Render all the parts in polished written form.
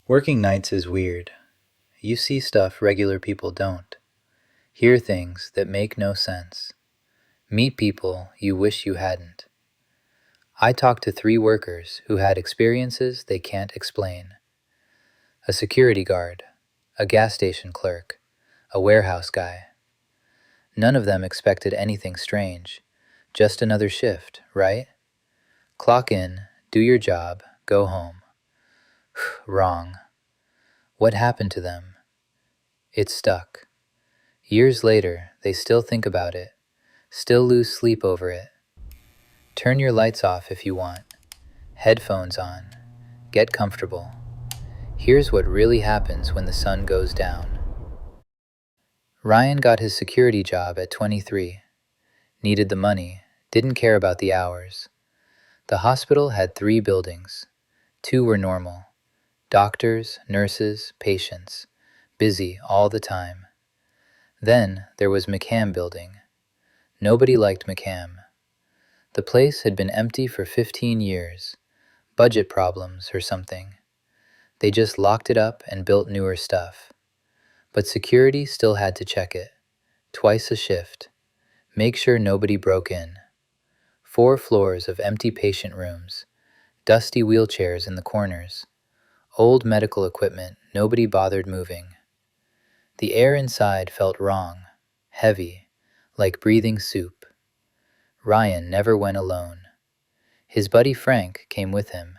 Working nights is weird. You see stuff regular people don't. Hear things that make no sense. Meet people you wish you hadn't. I talked to 3 workers who had experiences they can't explain. A security guard, a gas station clerk, a warehouse guy. None of them expected anything strange. Just another shift, right? Clock in, do your job, go home. Wrong. What happened to them? It stuck. Years later, they still think about it, still lose sleep over it. Turn your lights off if you want. Headphones on. Get comfortable. Here's what really happens when the sun goes down. Ryan got his security job at 23. Needed the money, didn't care about the hours. The hospital had 3 buildings. 2 were normal. Doctors, nurses, patients. Busy all the time. Then there was McCam Building. Nobody liked McCam. The place had been empty for 15 years. Budget problems or something. They just locked it up and built newer stuff. But security still had to check it. Twice a shift. Make sure nobody broke in. 4 floors of empty patient rooms. Dusty wheelchairs in the corners. Old medical equipment nobody bothered moving. The air inside felt wrong. Heavy. Like breathing soup. Ryan never went alone. His buddy Frank came with him.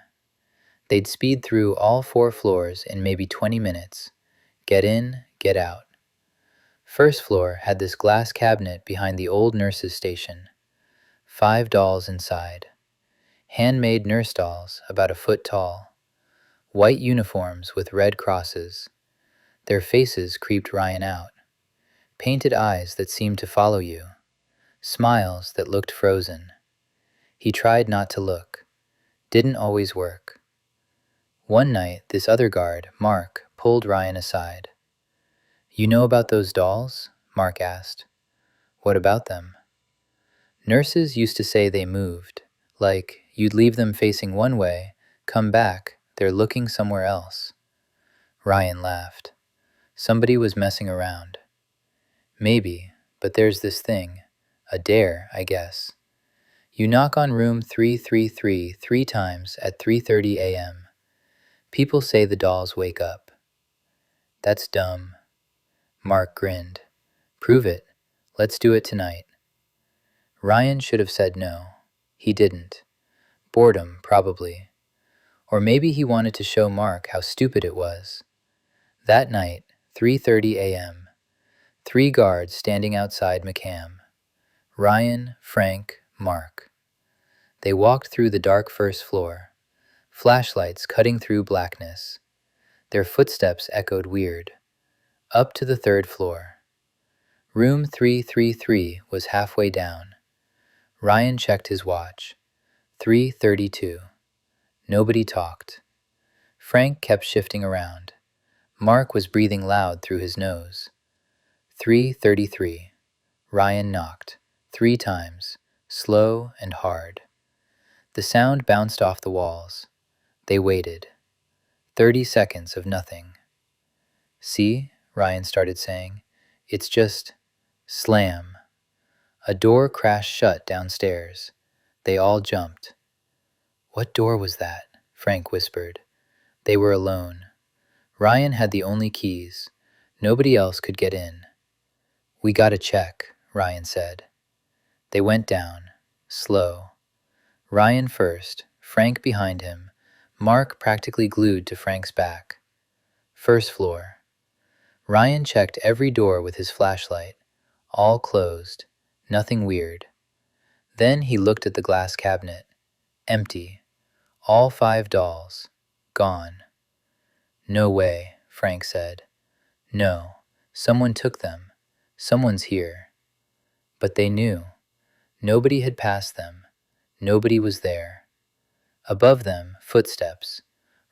They'd speed through all 4 floors in maybe 20 minutes. Get in, get out. First floor had this glass cabinet behind the old nurse's station. 5 dolls inside. Handmade nurse dolls about a foot tall. White uniforms with red crosses. Their faces creeped Ryan out. Painted eyes that seemed to follow you. Smiles that looked frozen. He tried not to look. Didn't always work. One night, this other guard, Mark, pulled Ryan aside. "You know about those dolls?" Mark asked. "What about them?" "Nurses used to say they moved. Like, you'd leave them facing one way, come back, they're looking somewhere else." Ryan laughed. Somebody was messing around. "Maybe, but there's this thing. A dare, I guess. You knock on room 333 3 times at 3:30 a.m. People say the dolls wake up." "That's dumb." Mark grinned. "Prove it. Let's do it tonight." Ryan should have said no. He didn't. Boredom, probably. Or maybe he wanted to show Mark how stupid it was. That night, 3:30 a.m. 3 guards standing outside McCam. Ryan, Frank, Mark. They walked through the dark first floor. Flashlights cutting through blackness. Their footsteps echoed weird. Up to the 3rd floor. Room 333 was halfway down. Ryan checked his watch. 3:32. Nobody talked. Frank kept shifting around. Mark was breathing loud through his nose. 3:33. Ryan knocked. 3 times. Slow and hard. The sound bounced off the walls. They waited. 30 seconds of nothing. "See," Ryan started saying. "It's just..." Slam. A door crashed shut downstairs. They all jumped. "What door was that?" Frank whispered. They were alone. Ryan had the only keys. Nobody else could get in. "We gotta check," Ryan said. They went down. Slow. Ryan first, Frank behind him, Mark practically glued to Frank's back. First floor. Ryan checked every door with his flashlight. All closed. Nothing weird. Then he looked at the glass cabinet. Empty. All 5 dolls. Gone. "No way," Frank said. "No. Someone took them. Someone's here." But they knew. Nobody had passed them. Nobody was there. Above them, footsteps.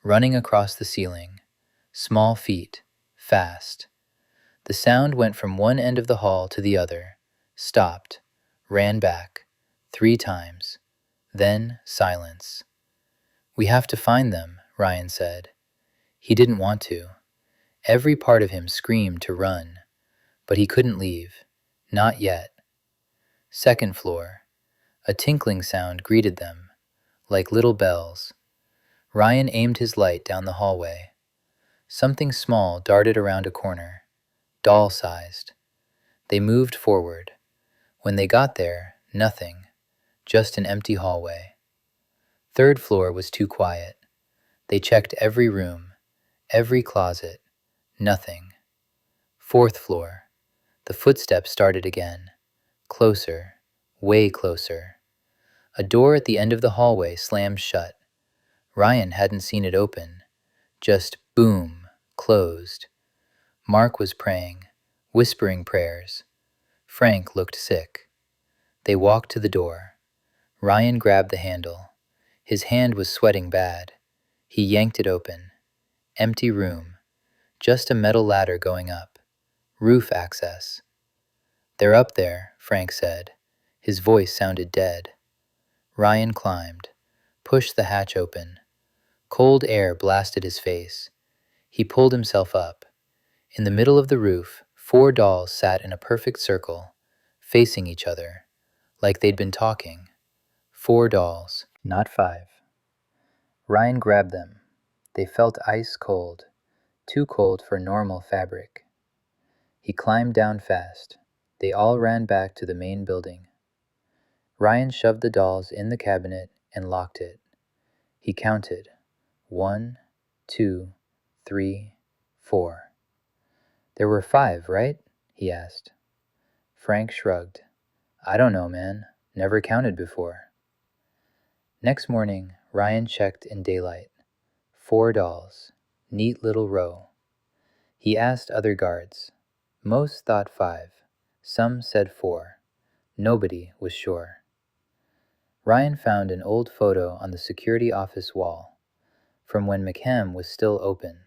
Running across the ceiling. Small feet. Fast. The sound went from one end of the hall to the other. Stopped. Ran back. 3 times. Then silence. "We have to find them," Ryan said. He didn't want to. Every part of him screamed to run, but he couldn't leave. Not yet. Second floor. A tinkling sound greeted them, like little bells. Ryan aimed his light down the hallway. Something small darted around a corner, doll-sized. They moved forward. When they got there, nothing, just an empty hallway. Third floor was too quiet. They checked every room, every closet, nothing. Fourth floor. The footsteps started again. Closer, way closer. A door at the end of the hallway slammed shut. Ryan hadn't seen it open. Just boom, closed. Mark was praying, whispering prayers. Frank looked sick. They walked to the door. Ryan grabbed the handle. His hand was sweating bad. He yanked it open. Empty room. Just a metal ladder going up. Roof access. "They're up there," Frank said. His voice sounded dead. Ryan climbed, pushed the hatch open. Cold air blasted his face. He pulled himself up. In the middle of the roof, 4 dolls sat in a perfect circle, facing each other, like they'd been talking. 4 dolls, not 5. Ryan grabbed them. They felt ice cold, too cold for normal fabric. He climbed down fast. They all ran back to the main building. Ryan shoved the dolls in the cabinet and locked it. He counted. 1, 2, 3, 4. "There were 5, right?" he asked. Frank shrugged. "I don't know, man. Never counted before." Next morning, Ryan checked in daylight. 4 dolls. Neat little row. He asked other guards. Most thought 5. Some said 4. Nobody was sure. Ryan found an old photo on the security office wall, from when McCam was still open.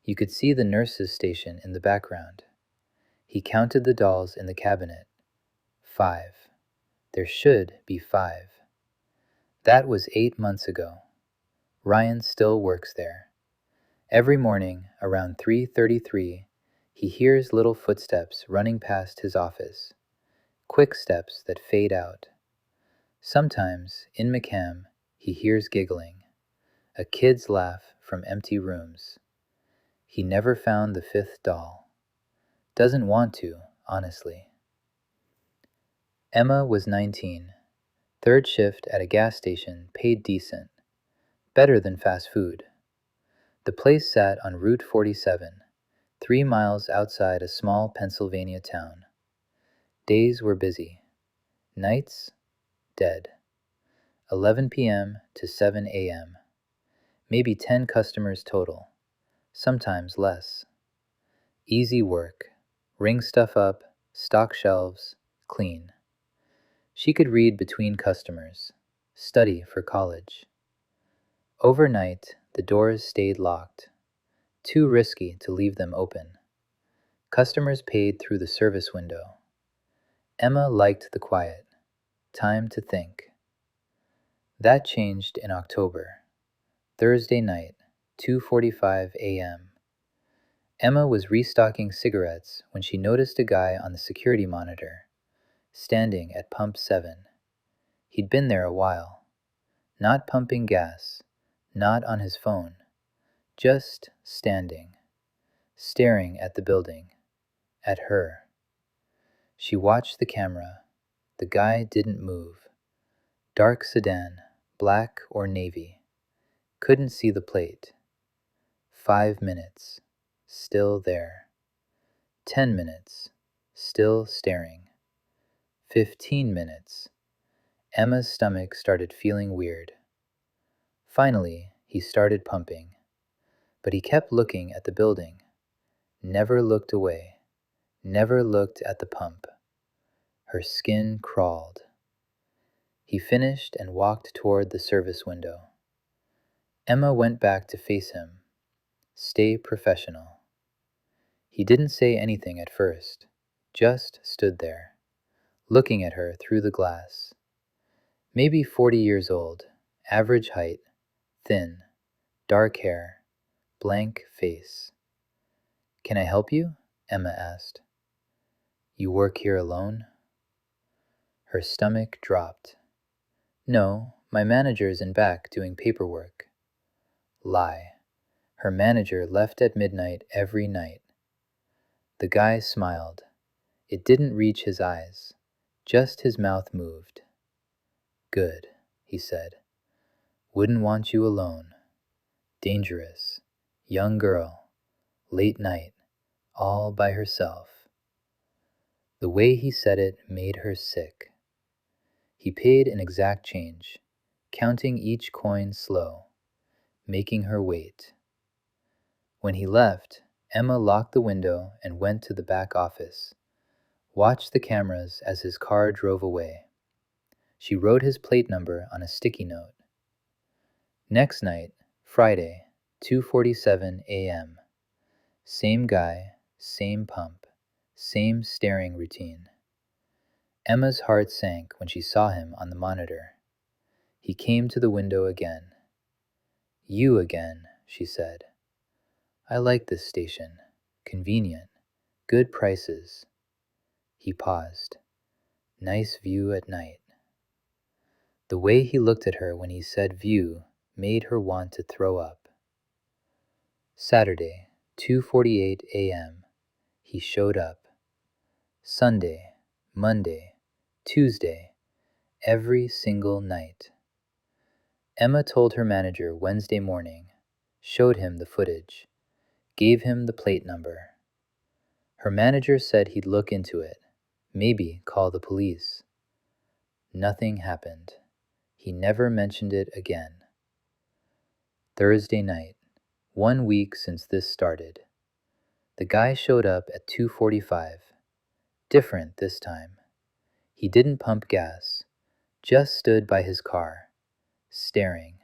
You could see the nurse's station in the background. He counted the dolls in the cabinet. 5. There should be 5. That was 8 months ago. Ryan still works there. Every morning, around 3:33, he hears little footsteps running past his office. Quick steps that fade out. Sometimes, in McCam, he hears giggling. A kid's laugh from empty rooms. He never found the 5th doll. Doesn't want to, honestly. Emma was 19. Third shift at a gas station paid decent. Better than fast food. The place sat on Route 47, 3 miles outside a small Pennsylvania town. Days were busy. Nights, dead. 11 p.m. to 7 a.m. Maybe 10 customers total, sometimes less. Easy work. Ring stuff up, stock shelves, clean. She could read between customers, study for college. Overnight, the doors stayed locked. Too risky to leave them open. Customers paid through the service window. Emma liked the quiet. Time to think. That changed in October. Thursday night, 2:45 a.m. Emma was restocking cigarettes when she noticed a guy on the security monitor, standing at pump 7. He'd been there a while. Not pumping gas, not on his phone. Just standing, staring at the building, at her. She watched the camera. The guy didn't move. Dark sedan, black or navy. Couldn't see the plate. 5 minutes, still there. 10 minutes, still staring. 15 minutes. Emma's stomach started feeling weird. Finally, he started pumping. But he kept looking at the building. Never looked away. Never looked at the pump. Her skin crawled. He finished and walked toward the service window. Emma went back to face him. Stay professional. He didn't say anything at first, just stood there, looking at her through the glass. Maybe 40 years old, average height, thin, dark hair, blank face. "Can I help you?" Emma asked. "You work here alone?" Her stomach dropped. "No, my manager is in back doing paperwork." Lie. Her manager left at midnight every night. The guy smiled. It didn't reach his eyes. Just his mouth moved. "Good," he said. "Wouldn't want you alone. Dangerous. Young girl. Late night. All by herself." The way he said it made her sick. He paid an exact change, counting each coin slow, making her wait. When he left, Emma locked the window and went to the back office, watched the cameras as his car drove away. She wrote his plate number on a sticky note. Next night, Friday, 2:47 a.m. Same guy, same pump, same staring routine. Emma's heart sank when she saw him on the monitor. He came to the window again. "You again," she said. "I like this station. Convenient. Good prices." He paused. "Nice view at night." The way he looked at her when he said view made her want to throw up. Saturday, 2:48 a.m. He showed up. Sunday, Monday, Tuesday, every single night. Emma told her manager Wednesday morning, showed him the footage, gave him the plate number. Her manager said he'd look into it, maybe call the police. Nothing happened. He never mentioned it again. Thursday night, 1 week since this started. The guy showed up at 2:45. Different this time. He didn't pump gas, just stood by his car, staring.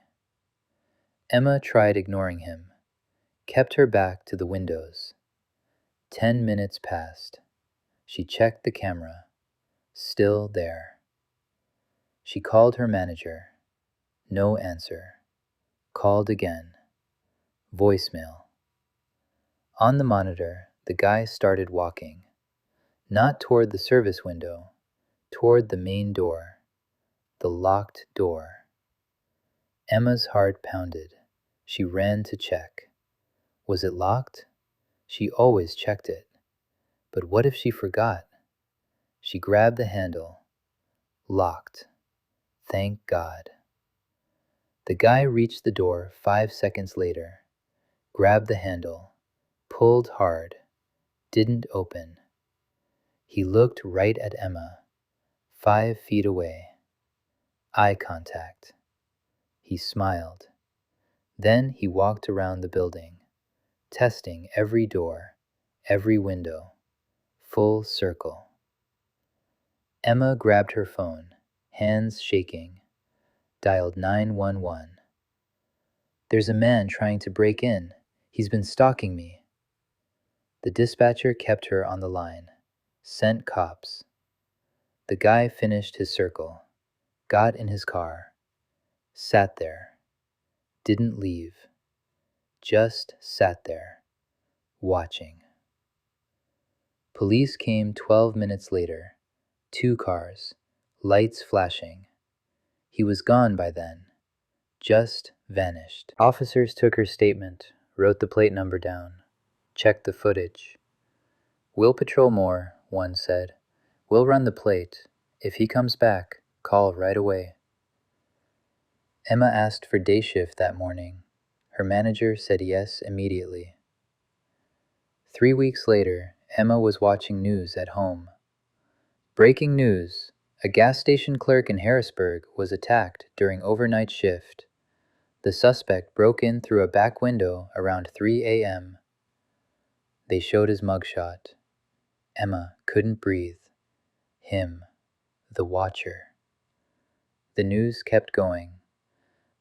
Emma tried ignoring him, kept her back to the windows. 10 minutes passed. She checked the camera. Still there. She called her manager. No answer. Called again. Voicemail. On the monitor, the guy started walking. Not toward the service window, toward the main door. The locked door. Emma's heart pounded. She ran to check. Was it locked? She always checked it. But what if she forgot? She grabbed the handle. Locked. Thank God. The guy reached the door 5 seconds later, grabbed the handle, pulled hard, didn't open. He looked right at Emma, 5 feet away. Eye contact. He smiled. Then he walked around the building, testing every door, every window, full circle. Emma grabbed her phone, hands shaking, dialed 911. "There's a man trying to break in. He's been stalking me." The dispatcher kept her on the line, sent cops. The guy finished his circle, got in his car, sat there, didn't leave, just sat there, watching. Police came 12 minutes later, 2 cars, lights flashing. He was gone by then, just vanished. Officers took her statement, wrote the plate number down, checked the footage. "We'll patrol more," one said. "We'll run the plate. If he comes back, call right away." Emma asked for day shift that morning. Her manager said yes immediately. 3 weeks later, Emma was watching news at home. Breaking news: a gas station clerk in Harrisburg was attacked during overnight shift. The suspect broke in through a back window around 3 a.m. They showed his mugshot. Emma couldn't breathe. Him, the watcher. The news kept going.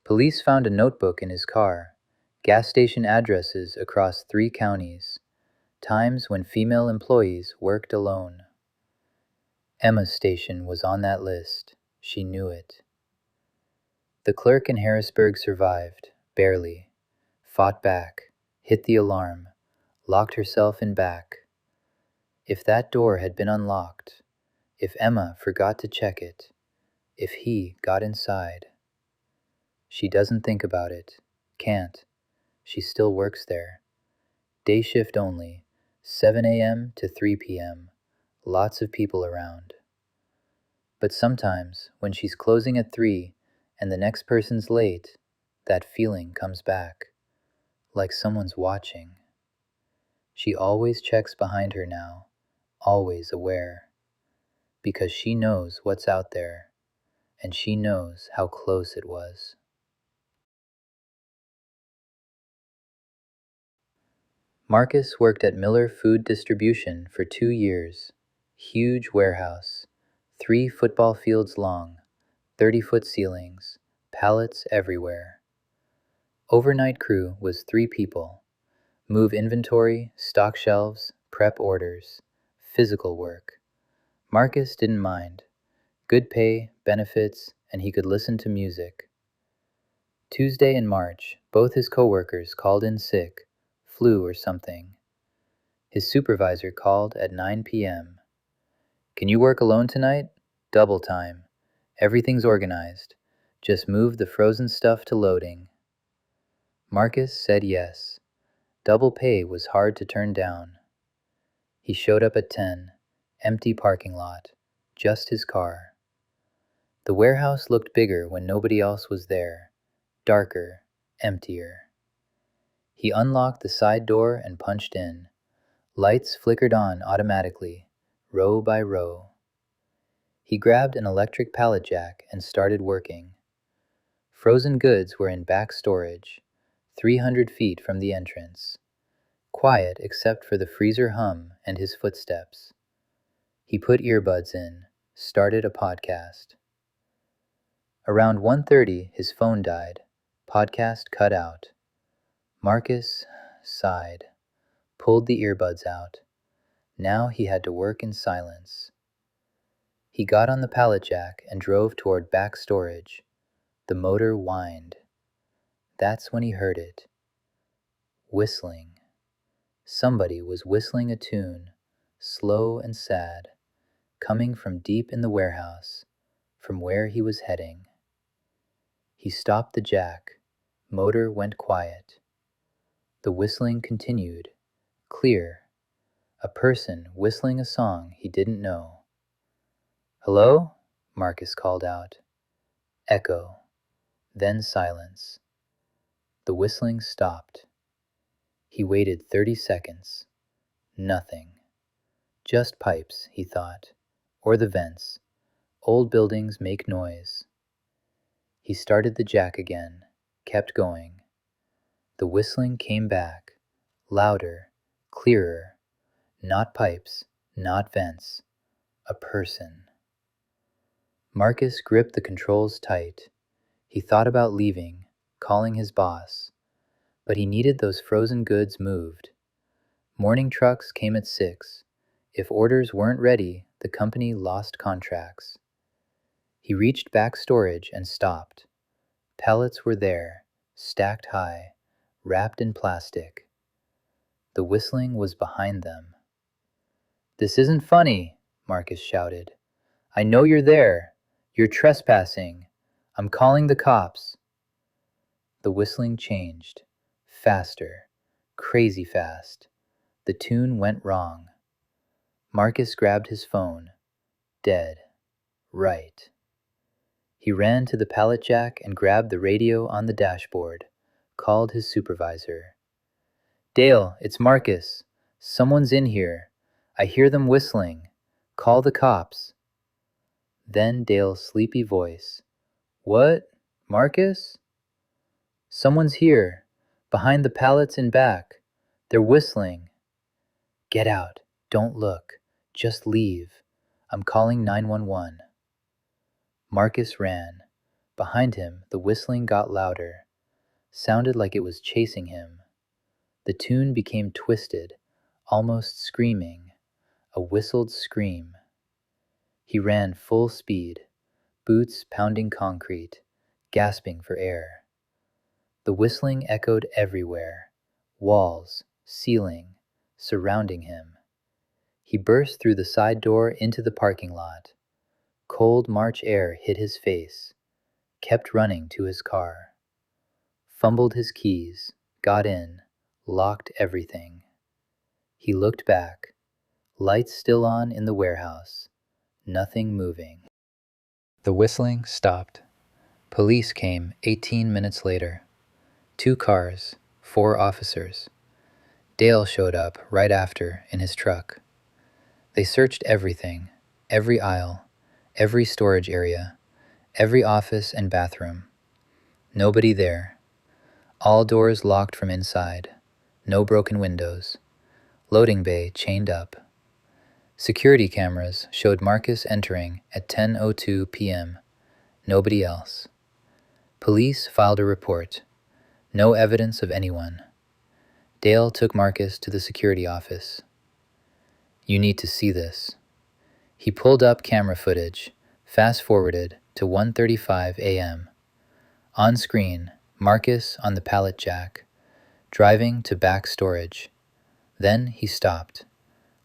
Police found a notebook in his car, gas station addresses across 3 counties, times when female employees worked alone. Emma's station was on that list. She knew it. The clerk in Harrisburg survived, barely, fought back, hit the alarm, locked herself in back. If that door had been unlocked, if Emma forgot to check it, if he got inside. She doesn't think about it, can't. She still works there. Day shift only, 7 a.m. to 3 p.m. Lots of people around. But sometimes, when she's closing at 3 and the next person's late, that feeling comes back, like someone's watching. She always checks behind her now, always aware, because she knows what's out there, and she knows how close it was. Marcus worked at Miller Food Distribution for 2 years. Huge warehouse, 3 football fields long, 30-foot ceilings, pallets everywhere. Overnight crew was 3 people. Move inventory, stock shelves, prep orders, physical work. Marcus didn't mind. Good pay, benefits, and he could listen to music. Tuesday in March, both his coworkers called in sick, flu or something. His supervisor called at 9 p.m. "Can you work alone tonight? Double time. Everything's organized. Just move the frozen stuff to loading." Marcus said yes. Double pay was hard to turn down. He showed up at 10, empty parking lot, just his car. The warehouse looked bigger when nobody else was there, darker, emptier. He unlocked the side door and punched in. Lights flickered on automatically, row by row. He grabbed an electric pallet jack and started working. Frozen goods were in back storage, 300 feet from the entrance. Quiet except for the freezer hum and his footsteps. He put earbuds in, started a podcast. Around 1:30, his phone died. Podcast cut out. Marcus sighed, pulled the earbuds out. Now he had to work in silence. He got on the pallet jack and drove toward back storage. The motor whined. That's when he heard it. Whistling. Somebody was whistling a tune, slow and sad, coming from deep in the warehouse, from where he was heading. He stopped the jack. Motor went quiet. The whistling continued, clear. A person whistling a song he didn't know. "Hello?" Marcus called out. Echo. Then silence. The whistling stopped. He waited 30 seconds. Nothing. Just pipes, he thought. Or the vents. Old buildings make noise. He started the jack again, kept going. The whistling came back, louder, clearer. Not pipes, not vents. A person. Marcus gripped the controls tight. He thought about leaving, calling his boss. But he needed those frozen goods moved. Morning trucks came at 6. If orders weren't ready, the company lost contracts. He reached back storage and stopped. Pallets were there, stacked high, wrapped in plastic. The whistling was behind them. "This isn't funny," Marcus shouted. "I know you're there. You're trespassing. I'm calling the cops." The whistling changed. Faster. Crazy fast. The tune went wrong. Marcus grabbed his phone. Dead. Right. He ran to the pallet jack and grabbed the radio on the dashboard. Called his supervisor. "Dale, it's Marcus. Someone's in here. I hear them whistling. Call the cops." Then Dale's sleepy voice. "What? Marcus?" "Someone's here. Behind the pallets in back. They're whistling." "Get out. Don't look. Just leave. I'm calling 911." Marcus ran. Behind him, the whistling got louder. Sounded like it was chasing him. The tune became twisted, almost screaming, a whistled scream. He ran full speed, boots pounding concrete, gasping for air. The whistling echoed everywhere, walls, ceiling, surrounding him. He burst through the side door into the parking lot. Cold March air hit his face, kept running to his car. Fumbled his keys, got in, locked everything. He looked back, lights still on in the warehouse, nothing moving. The whistling stopped. Police came 18 minutes later. 2 cars, 4 officers. Dale showed up right after in his truck. They searched everything, every aisle, every storage area, every office and bathroom. Nobody there. All doors locked from inside. No broken windows. Loading bay chained up. Security cameras showed Marcus entering at 10:02 p.m. Nobody else. Police filed a report. No evidence of anyone. Dale took Marcus to the security office. "You need to see this." He pulled up camera footage, fast-forwarded to 1:35 a.m. On screen, Marcus on the pallet jack, driving to back storage. Then he stopped,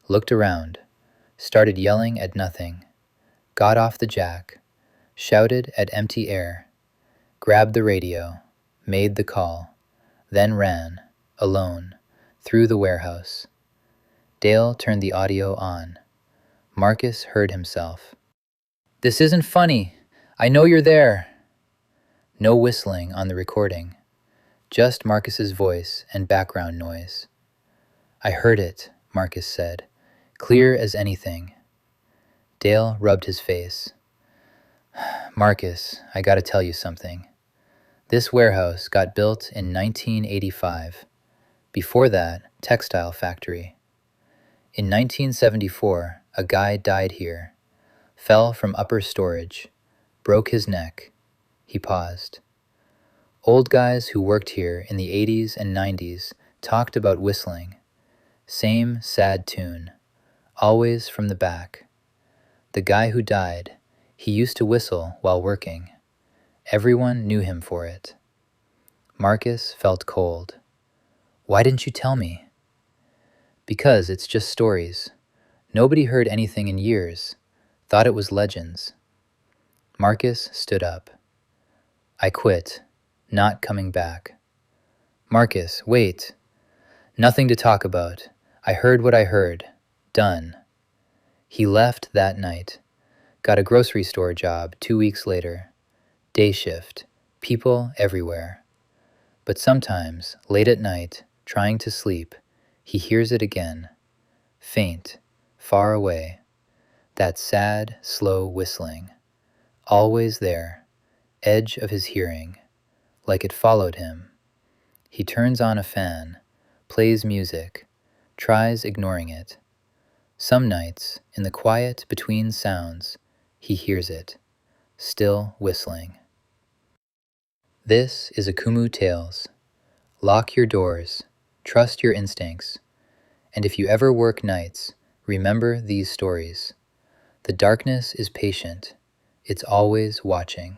looked around, started yelling at nothing, got off the jack, shouted at empty air, grabbed the radio, made the call, then ran, alone, through the warehouse. Dale turned the audio on. Marcus heard himself. "This isn't funny. I know you're there." No whistling on the recording, just Marcus's voice and background noise. "I heard it," Marcus said, "clear as anything." Dale rubbed his face. "Marcus, I gotta tell you something. This warehouse got built in 1985. Before that, textile factory. In 1974, a guy died here, fell from upper storage, broke his neck." He paused. "Old guys who worked here in the 80s and 90s talked about whistling. Same sad tune, always from the back. The guy who died, he used to whistle while working. Everyone knew him for it." Marcus felt cold. "Why didn't you tell me?" "Because it's just stories. Nobody heard anything in years. Thought it was legends." Marcus stood up. "I quit. Not coming back." "Marcus, wait. Nothing to talk about. I heard what I heard. Done." He left that night. Got a grocery store job 2 weeks later. Day shift. People everywhere. But sometimes, late at night, trying to sleep, he hears it again. Faint, far away. That sad, slow whistling. Always there, edge of his hearing, like it followed him. He turns on a fan, plays music, tries ignoring it. Some nights, in the quiet between sounds, he hears it, still whistling. This is Akumutales. Lock your doors, trust your instincts, and if you ever work nights, remember these stories. The darkness is patient. It's always watching.